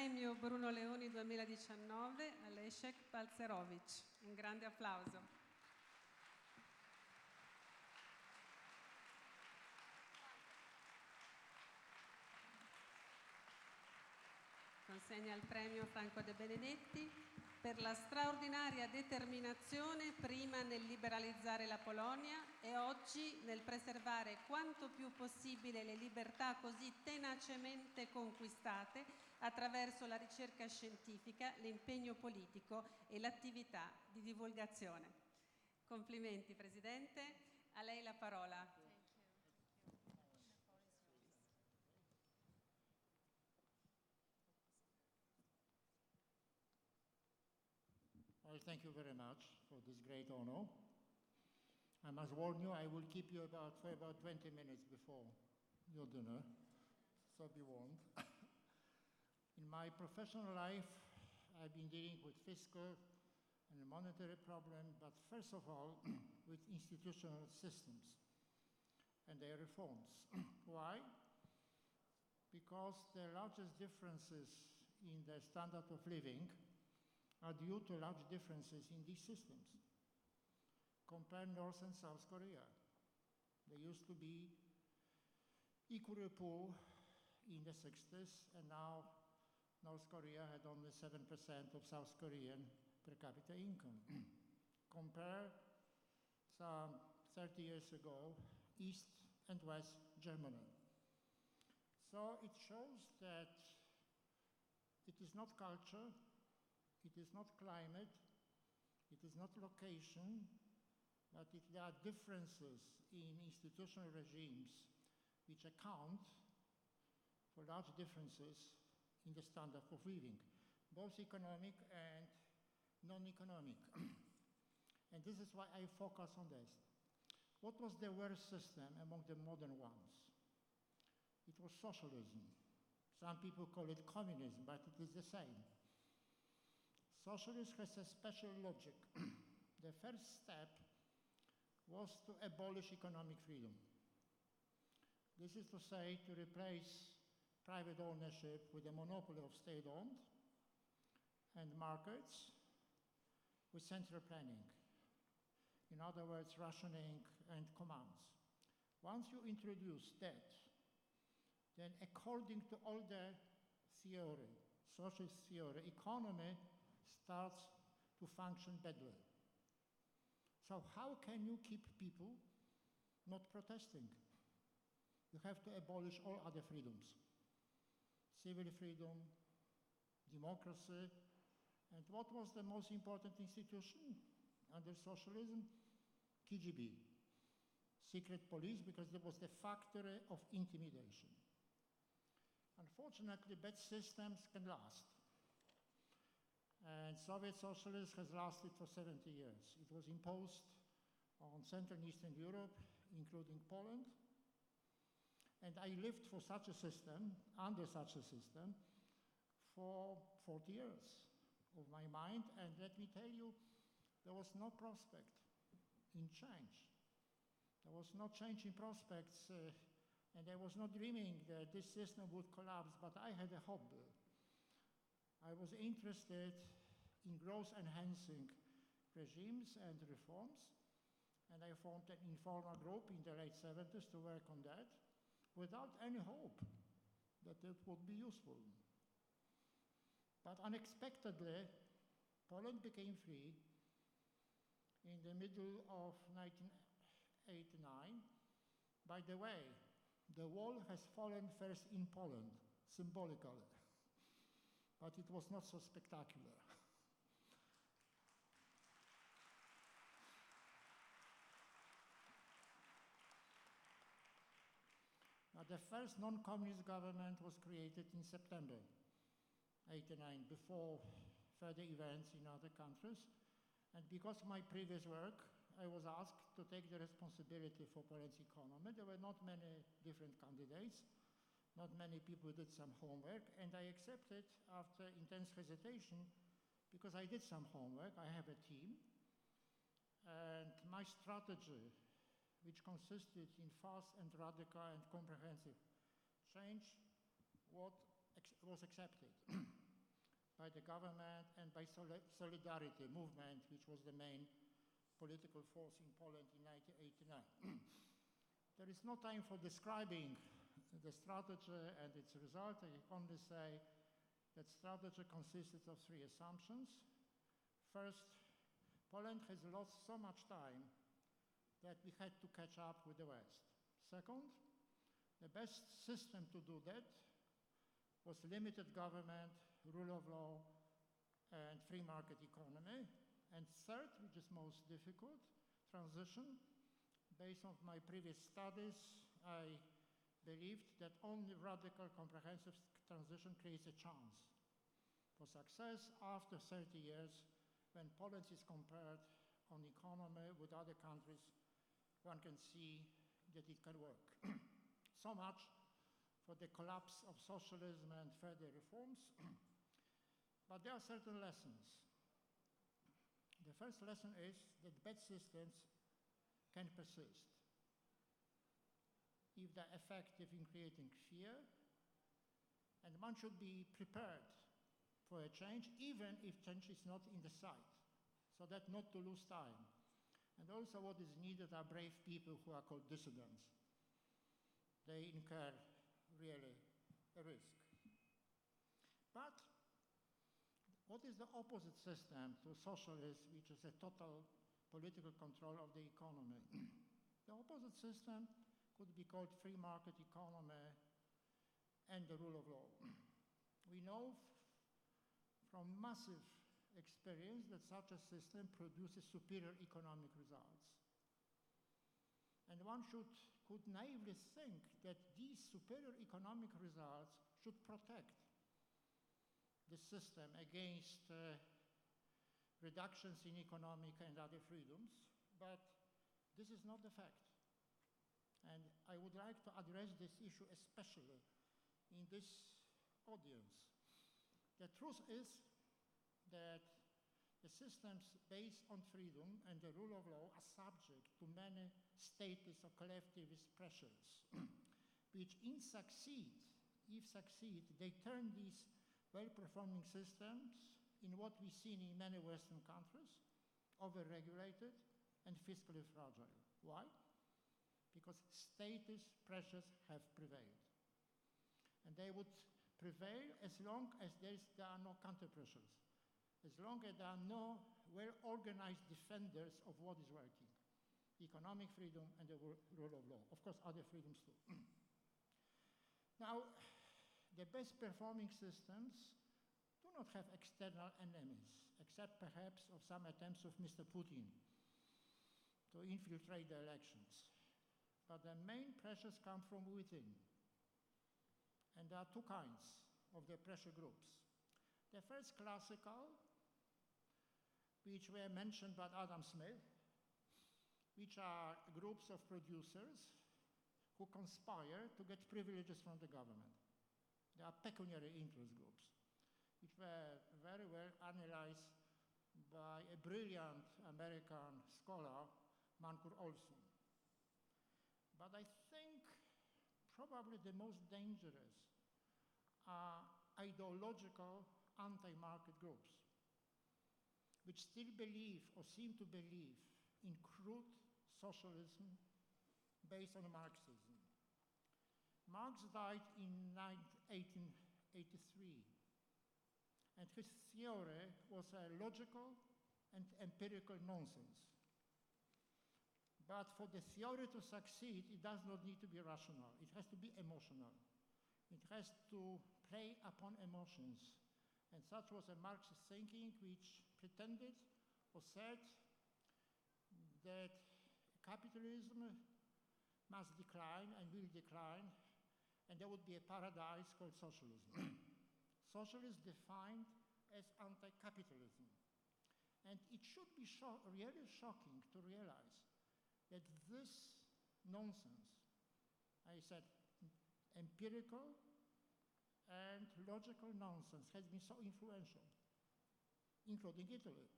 premio Bruno Leoni 2019 a Leszek Balcerowicz. Un grande applauso. Consegna il premio Franco De Benedetti per la straordinaria determinazione prima nel liberalizzare la Polonia e oggi nel preservare quanto più possibile le libertà così tenacemente conquistate attraverso la ricerca scientifica, l'impegno politico e l'attività di divulgazione. Complimenti Presidente, a lei la parola. Well, thank you very much for this great honor. I must warn you, I will keep you for about 20 minutes before your dinner, so be warned. In my professional life, I've been dealing with fiscal and monetary problems, but first of all, with institutional systems and their reforms. Why? Because the largest differences in the standard of living are due to large differences in these systems. Compare North and South Korea. They used to be equally poor in the 60s, and now North Korea had only 7% of South Korean per capita income. Compare some 30 years ago, East and West Germany. So it shows that it is not culture, it is not climate, it is not location, but there are differences in institutional regimes which account for large differences in the standard of living, both economic and non-economic. And this is why I focus on this. What was the worst system among the modern ones? It was socialism. Some people call it communism, but it is the same. Socialism has a special logic. The first step was to abolish economic freedom. This is to say, to replace private ownership with a monopoly of state-owned and markets with central planning. In other words, rationing and commands. Once you introduce that, then according to all the theory, socialist theory, economy starts to function better. So how can you keep people not protesting? You have to abolish all other freedoms. Civil freedom, democracy, and what was the most important institution under socialism? KGB, secret police, because there was the factory of intimidation. Unfortunately, bad systems can last. And Soviet socialism has lasted for 70 years. It was imposed on Central and Eastern Europe, including Poland. And I lived for such a system, under such a system, for 40 years of my mind. And let me tell you, there was no prospect in change. There was no change in prospects, and I was not dreaming that this system would collapse, but I had a hope. I was interested in growth-enhancing regimes and reforms, and I formed an informal group in the late 70s to work on that, without any hope that it would be useful. But unexpectedly, Poland became free in the middle of 1989. By the way, the wall has fallen first in Poland, symbolically. But it was not so spectacular. Now, the first non-communist government was created in September 1989, before further events in other countries. And because of my previous work, I was asked to take the responsibility for Poland's economy. There were not many different candidates. Not many people did some homework, and I accepted after intense hesitation because I did some homework. I have a team, and my strategy, which consisted in fast and radical and comprehensive change, was accepted. by the government and by Solidarity movement, which was the main political force in Poland in 1989. There is no time for describing the strategy and its result. I can only say that strategy consisted of three assumptions. First, Poland has lost so much time that we had to catch up with the West. Second, the best system to do that was limited government, rule of law, and free market economy. And third, which is most difficult, transition. Based on my previous studies, I believed that only radical comprehensive transition creates a chance for success after 30 years when Poland is compared on economy with other countries, one can see that it can work. So much for the collapse of socialism and further reforms. But there are certain lessons. The first lesson is that bad systems can persist if they're effective in creating fear, and one should be prepared for a change, even if change is not in the sight, so that not to lose time. And also what is needed are brave people who are called dissidents. They incur really a risk. But what is the opposite system to socialism, which is a total political control of the economy? The opposite system could be called free market economy and the rule of law. We know from massive experience that such a system produces superior economic results. And one could naively think that these superior economic results should protect the system against reductions in economic and other freedoms, but this is not the fact. And I would like to address this issue especially in this audience. The truth is that the systems based on freedom and the rule of law are subject to many statist or collectivist pressures, which if succeed, they turn these well-performing systems in what we've seen in many Western countries, over-regulated and fiscally fragile. Why? Because statist pressures have prevailed. And they would prevail as long as there are no counter-pressures, as long as there are no well-organized defenders of what is working, economic freedom and the rule of law. Of course, other freedoms too. Now, the best-performing systems do not have external enemies, except perhaps of some attempts of Mr. Putin to infiltrate the elections. But the main pressures come from within. And there are two kinds of the pressure groups. The first, classical, which were mentioned by Adam Smith, which are groups of producers who conspire to get privileges from the government. They are pecuniary interest groups, which were very well analyzed by a brilliant American scholar, Mancur Olson. But I think probably the most dangerous are ideological anti-market groups, which still believe or seem to believe in crude socialism based on Marxism. Marx died in 1883, and his theory was a logical and empirical nonsense. But for the theory to succeed, it does not need to be rational. It has to be emotional. It has to play upon emotions. And such was a Marxist thinking which pretended or said that capitalism must decline and will decline, and there would be a paradise called socialism. Socialism defined as anti-capitalism. And it should be really shocking to realize that this nonsense, I said empirical and logical nonsense, has been so influential, including Italy.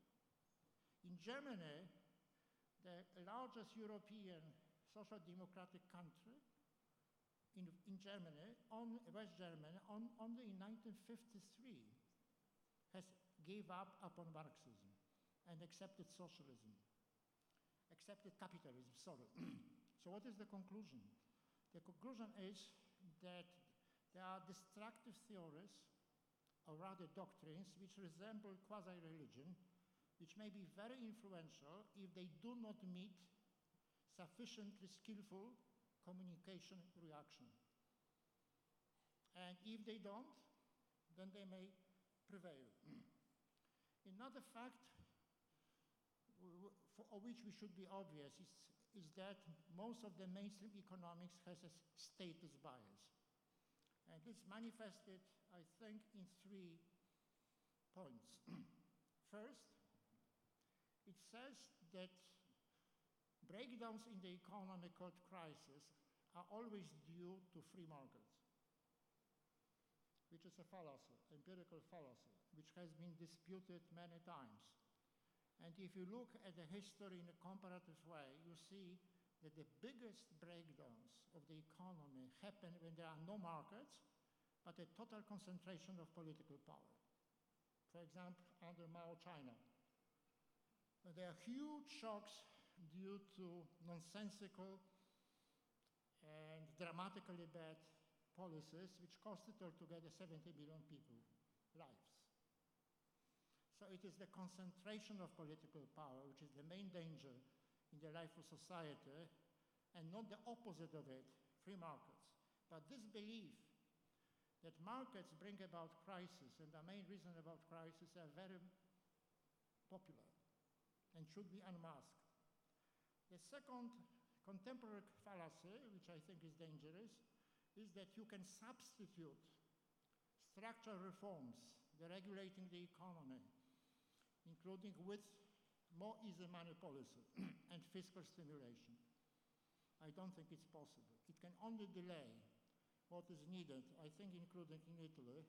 In Germany, the largest European social democratic country, in Germany, West Germany, only in 1953 gave up upon Marxism and accepted socialism, accepted capitalism, sorry. So what is the conclusion? The conclusion is that there are destructive theories, or rather doctrines, which resemble quasi-religion, which may be very influential if they do not meet sufficiently skillful communication reaction. And if they don't, then they may prevail. Another fact of which we should be obvious is that most of the mainstream economics has a status bias. And it's manifested, I think, in 3 points. First, it says that breakdowns in the economy called crisis are always due to free markets, which is a fallacy, empirical fallacy, which has been disputed many times. And if you look at the history in a comparative way, you see that the biggest breakdowns of the economy happen when there are no markets, but a total concentration of political power. For example, under Mao China. There are huge shocks due to nonsensical and dramatically bad policies, which costed altogether 70 million people lives. So it is the concentration of political power which is the main danger in the life of society, and not the opposite of it, free markets. But this belief that markets bring about crisis, and the main reason about crisis, are very popular and should be unmasked. The second contemporary fallacy, which I think is dangerous, is that you can substitute structural reforms, the regulating the economy, including with more easy money policy and fiscal stimulation. I don't think it's possible. It can only delay what is needed, I think including in Italy,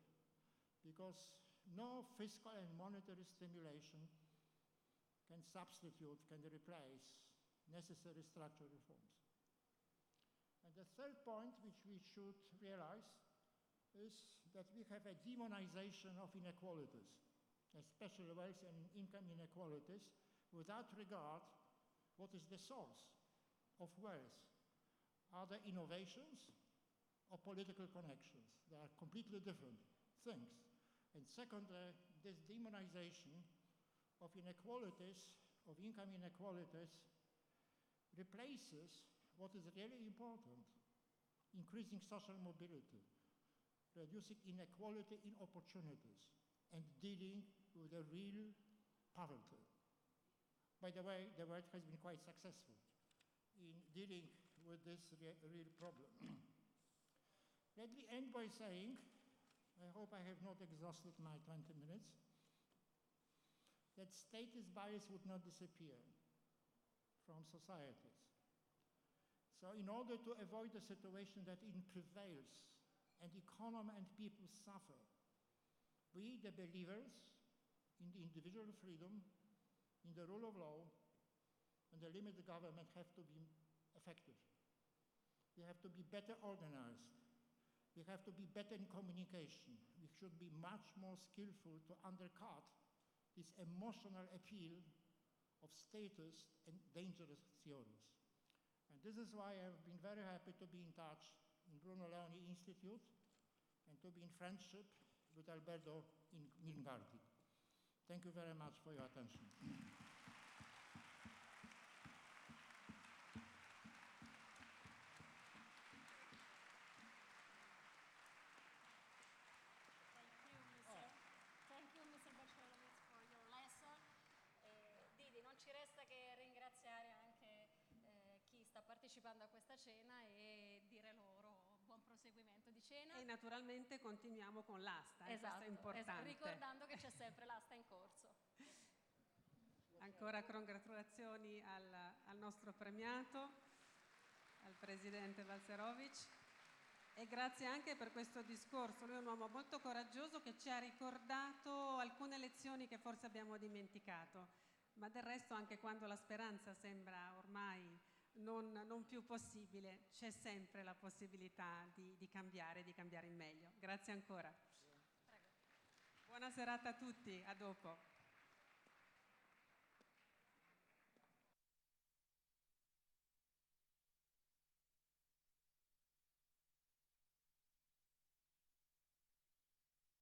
because no fiscal and monetary stimulation can substitute, can replace necessary structural reforms. And the third point which we should realize is that we have a demonization of inequalities, especially wealth and income inequalities, without regard what is the source of wealth. Are there innovations or political connections? They are completely different things. And secondly, this demonization of inequalities, of income inequalities, replaces what is really important: increasing social mobility, reducing inequality in opportunities, and dealing with the real poverty. By the way, the world has been quite successful in dealing with this real problem. Let me end by saying, I hope I have not exhausted my 20 minutes, that status bias would not disappear from societies. So in order to avoid a situation that it prevails and economy and people suffer, we, the believers in the individual freedom, in the rule of law, and the limited government have to be effective. We have to be better organized. We have to be better in communication. We should be much more skillful to undercut this emotional appeal of status and dangerous theories. And this is why I've been very happy to be in touch in Bruno Leoni Institute and to be in friendship with Alberto Mingardi. Thank you very much for your attention. Thank you, Mr. Bachelowitz, for your lesson. Didi, non ci resta che ringraziare anche chi sta partecipando a questa cena e dire loro buon proseguimento di cena. E naturalmente continuiamo con l'asta, Esatto, questo è importante. ricordando che c'è sempre l'asta in corso. Ancora congratulazioni al nostro premiato, al presidente Balcerovic, e grazie anche per questo discorso. Lui è un uomo molto coraggioso che ci ha ricordato alcune lezioni che forse abbiamo dimenticato, ma del resto anche quando la speranza sembra ormai non più possibile, c'è sempre la possibilità di cambiare in meglio. Grazie ancora. Prego. Buona serata a tutti, a dopo.